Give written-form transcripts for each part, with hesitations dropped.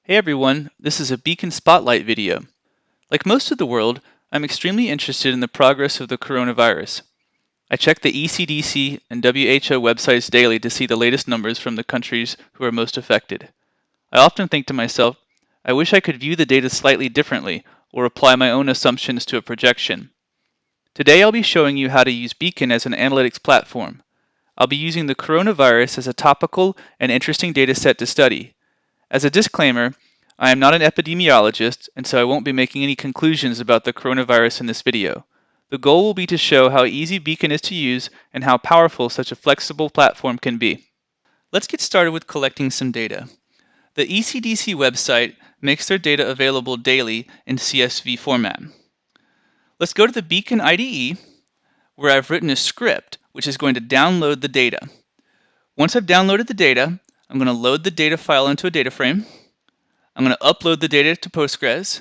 Hey everyone, this is a Beacon Spotlight video. Like most of the world, I'm extremely interested in the progress of the coronavirus. I check the ECDC and WHO websites daily to see the latest numbers from the countries who are most affected. I often think to myself, I wish I could view the data slightly differently or apply my own assumptions to a projection. Today I'll be showing you how to use Beacon as an analytics platform. I'll be using the coronavirus as a topical and interesting data set to study. As a disclaimer, I am not an epidemiologist, and so I won't be making any conclusions about the coronavirus in this video. The goal will be to show how easy Beacon is to use and how powerful such a flexible platform can be. Let's get started with collecting some data. The ECDC website makes their data available daily in CSV format. Let's go to the Beacon IDE, where I've written a script which is going to download the data. Once I've downloaded the data, I'm going to load the data file into a data frame. I'm going to upload the data to Postgres,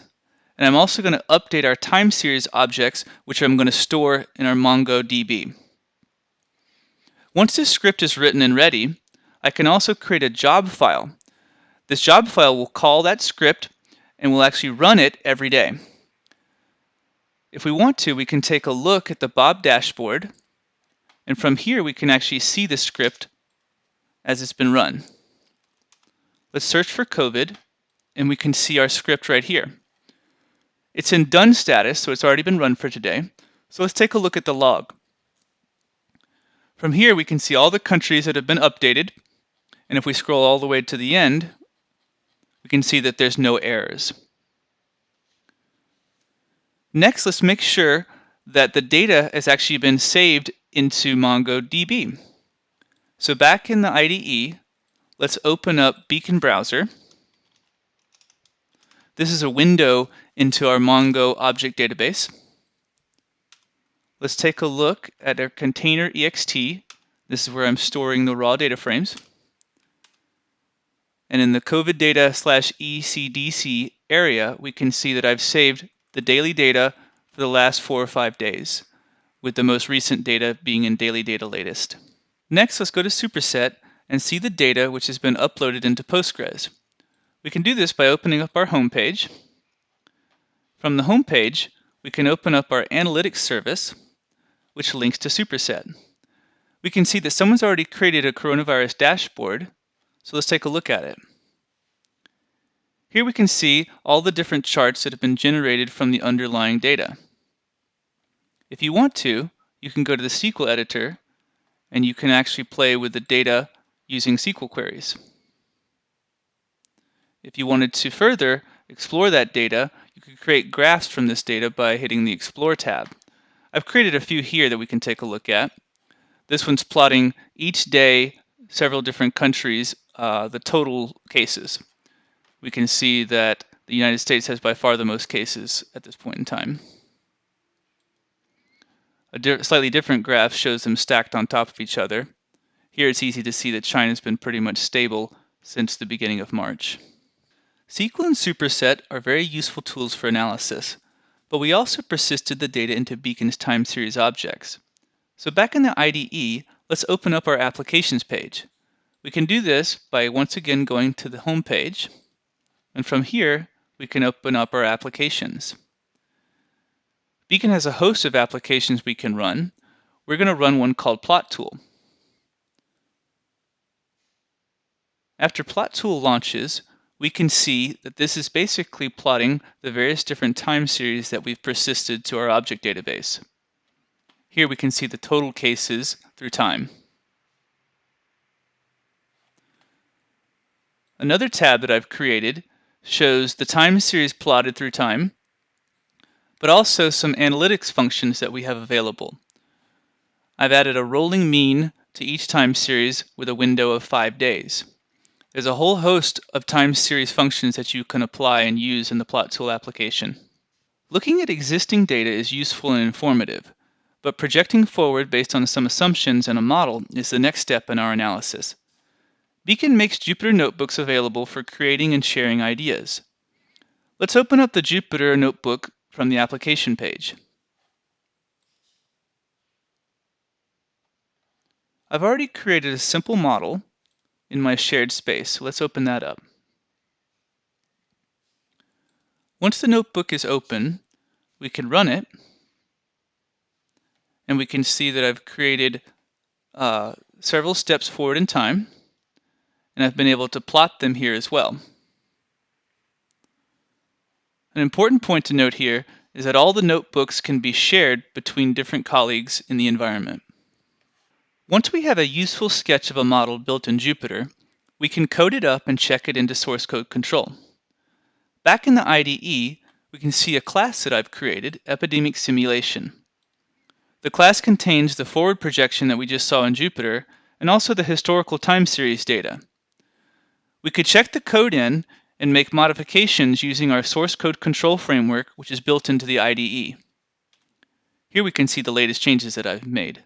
and I'm also going to update our time series objects, which I'm going to store in our MongoDB. Once this script is written and ready, I can also create a job file. This job file will call that script and will actually run it every day. If we want to, we can take a look at the Bob dashboard, and from here we can actually see the script as it's been run. Let's search for COVID, and we can see our script right here. It's in done status, so it's already been run for today. So let's take a look at the log. From here, we can see all the countries that have been updated. And if we scroll all the way to the end, we can see that there's no errors. Next, let's make sure that the data has actually been saved into MongoDB. So back in the IDE, let's open up Beacon Browser. This is a window into our Mongo object database. Let's take a look at our container ext. This is where I'm storing the raw data frames. And in the COVID data /ECDC area, we can see that I've saved the daily data for the last 4 or 5 days, with the most recent data being in daily data latest. Next, let's go to Superset and see the data which has been uploaded into Postgres. We can do this by opening up our home page. From the home page, we can open up our analytics service, which links to Superset. We can see that someone's already created a coronavirus dashboard, so let's take a look at it. Here we can see all the different charts that have been generated from the underlying data. If you want to, you can go to the SQL editor and you can actually play with the data using SQL queries. If you wanted to further explore that data, you could create graphs from this data by hitting the Explore tab. I've created a few here that we can take a look at. This one's plotting each day, several different countries, the total cases. We can see that the United States has by far the most cases at this point in time. A slightly different graph shows them stacked on top of each other. Here it's easy to see that China's been pretty much stable since the beginning of March. SQL and Superset are very useful tools for analysis, but we also persisted the data into Beacon's time series objects. So back in the IDE, let's open up our applications page. We can do this by once again going to the home page, and from here we can open up our applications. Beacon has a host of applications we can run. We're going to run one called Plot Tool. After Plot Tool launches, we can see that this is basically plotting the various different time series that we've persisted to our object database. Here we can see the total cases through time. Another tab that I've created shows the time series plotted through time, but also some analytics functions that we have available. I've added a rolling mean to each time series with a window of 5 days. There's a whole host of time series functions that you can apply and use in the Plot Tool application. Looking at existing data is useful and informative, but projecting forward based on some assumptions and a model is the next step in our analysis. Beacon makes Jupyter Notebooks available for creating and sharing ideas. Let's open up the Jupyter Notebook from the application page. I've already created a simple model in my shared space, so let's open that up. Once the notebook is open, we can run it, and we can see that I've created several steps forward in time, and I've been able to plot them here as well. An important point to note here is that all the notebooks can be shared between different colleagues in the environment. Once we have a useful sketch of a model built in Jupyter, we can code it up and check it into source code control. Back in the IDE, we can see a class that I've created, epidemic simulation. The class contains the forward projection that we just saw in Jupyter, and also the historical time series data. We could check the code in and make modifications using our source code control framework, which is built into the IDE. Here we can see the latest changes that I've made.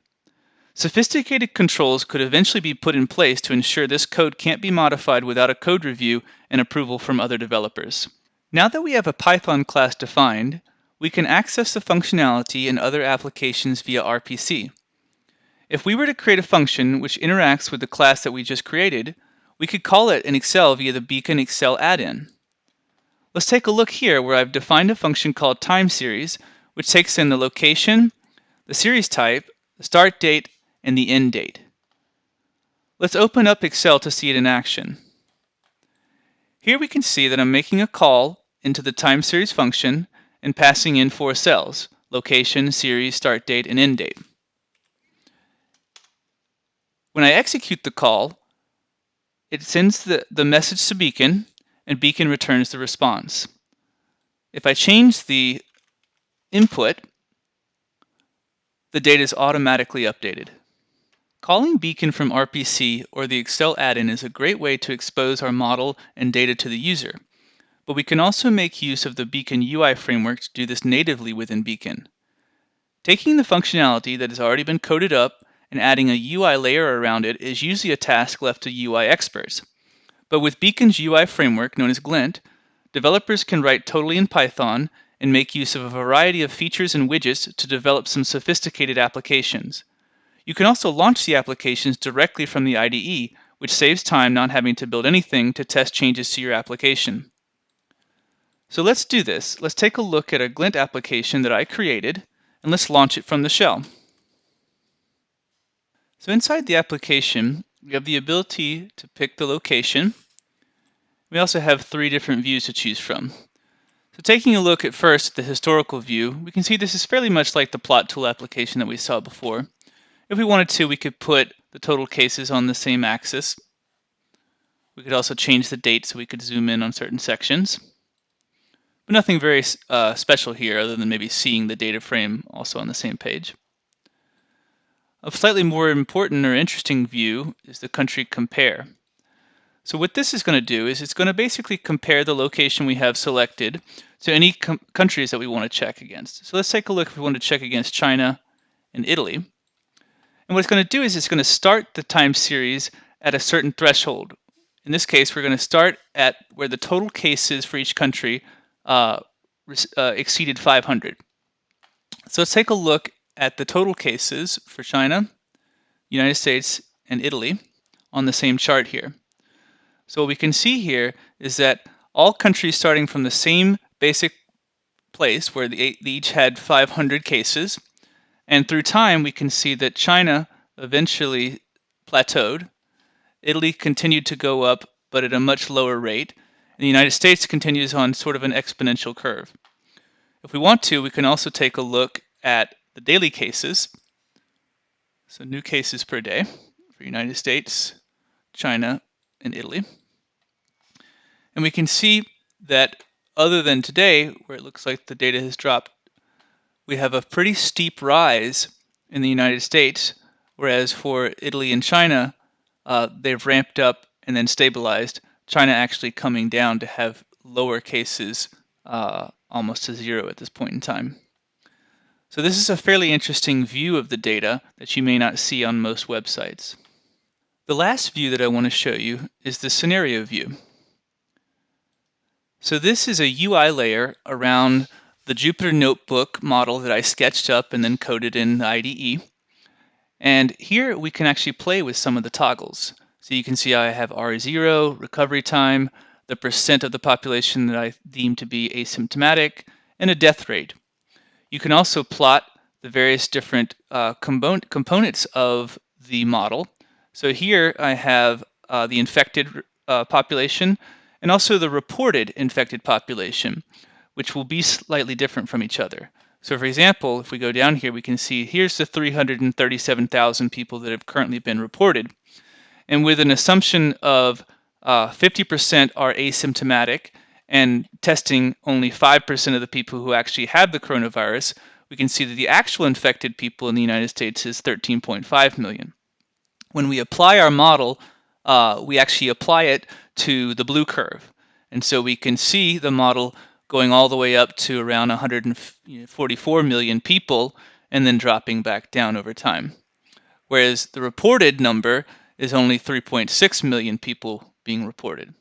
Sophisticated controls could eventually be put in place to ensure this code can't be modified without a code review and approval from other developers. Now that we have a Python class defined, we can access the functionality in other applications via RPC. If we were to create a function which interacts with the class that we just created, we could call it in Excel via the Beacon Excel add-in. Let's take a look here where I've defined a function called timeSeries, which takes in the location, the series type, the start date, and the end date. Let's open up Excel to see it in action. Here we can see that I'm making a call into the timeSeries function and passing in 4 cells: location, series, start date, and end date. When I execute the call, it sends the message to Beacon, and Beacon returns the response. If I change the input, the data is automatically updated. Calling Beacon from RPC or the Excel add-in is a great way to expose our model and data to the user, but we can also make use of the Beacon UI framework to do this natively within Beacon. Taking the functionality that has already been coded up and adding a UI layer around it is usually a task left to UI experts. But with Beacon's UI framework, known as Glint, developers can write totally in Python and make use of a variety of features and widgets to develop some sophisticated applications. You can also launch the applications directly from the IDE, which saves time not having to build anything to test changes to your application. So let's do this. Let's take a look at a Glint application that I created, and let's launch it from the shell. So inside the application, we have the ability to pick the location. We also have 3 different views to choose from. So taking a look at first the historical view, we can see this is fairly much like the plot tool application that we saw before. If we wanted to, we could put the total cases on the same axis. We could also change the date so we could zoom in on certain sections. But nothing very special here other than maybe seeing the data frame also on the same page. A slightly more important or interesting view is the country compare. So what this is going to do is it's going to basically compare the location we have selected to any countries that we want to check against. So let's take a look if we want to check against China and Italy. And what it's going to do is it's going to start the time series at a certain threshold. In this case, we're going to start at where the total cases for each country exceeded 500. So let's take a look at the total cases for China, United States, and Italy on the same chart here. So what we can see here is that all countries starting from the same basic place where they each had 500 cases, and through time we can see that China eventually plateaued, Italy continued to go up but at a much lower rate, and the United States continues on sort of an exponential curve. If we want to, we can also take a look at the daily cases, so new cases per day for United States, China, and Italy. And we can see that other than today, where it looks like the data has dropped, we have a pretty steep rise in the United States, whereas for Italy and China, they've ramped up and then stabilized, China actually coming down to have lower cases almost to 0 at this point in time. So this is a fairly interesting view of the data that you may not see on most websites. The last view that I want to show you is the scenario view. So this is a UI layer around the Jupyter Notebook model that I sketched up and then coded in the IDE. And here we can actually play with some of the toggles. So you can see I have R0, recovery time, the percent of the population that I deem to be asymptomatic, and a death rate. You can also plot the various different components of the model. So here I have the infected population and also the reported infected population, which will be slightly different from each other. So for example, if we go down here, we can see here's the 337,000 people that have currently been reported. And with an assumption of 50% are asymptomatic and testing only 5% of the people who actually had the coronavirus, we can see that the actual infected people in the United States is 13.5 million. When we apply our model, we actually apply it to the blue curve. And so we can see the model going all the way up to around 144 million people and then dropping back down over time. Whereas the reported number is only 3.6 million people being reported.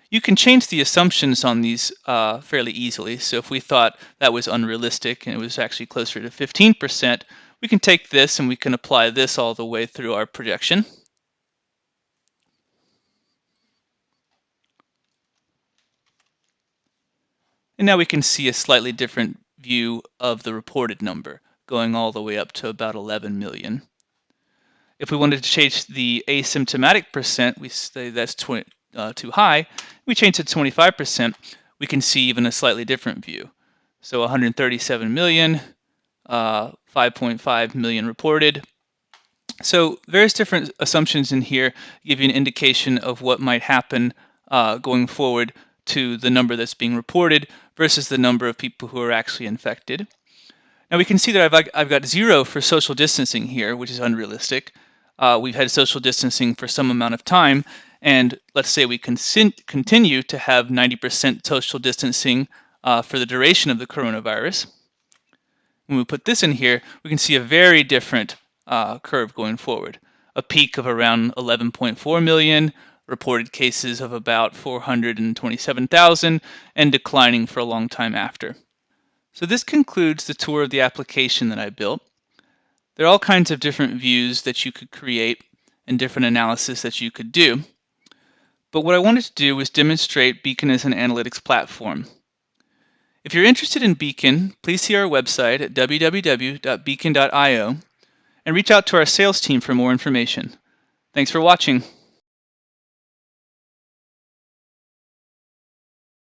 You can change the assumptions on these fairly easily. So if we thought that was unrealistic and it was actually closer to 15%, we can take this and we can apply this all the way through our projection. And now we can see a slightly different view of the reported number, going all the way up to about 11 million. If we wanted to change the asymptomatic percent, we say that's too high. We change it to 25%, we can see even a slightly different view. So 137 million, 5.5 million reported. So various different assumptions in here give you an indication of what might happen going forward to the number that's being reported versus the number of people who are actually infected. Now we can see that I've got 0 for social distancing here, which is unrealistic. We've had social distancing for some amount of time, and let's say we continue to have 90% social distancing for the duration of the coronavirus. When we put this in here, we can see a very different curve going forward. A peak of around 11.4 million, reported cases of about 427,000, and declining for a long time after. So this concludes the tour of the application that I built. There are all kinds of different views that you could create and different analysis that you could do. But what I wanted to do was demonstrate Beacon as an analytics platform. If you're interested in Beacon, please see our website at www.beacon.io and reach out to our sales team for more information. Thanks for watching.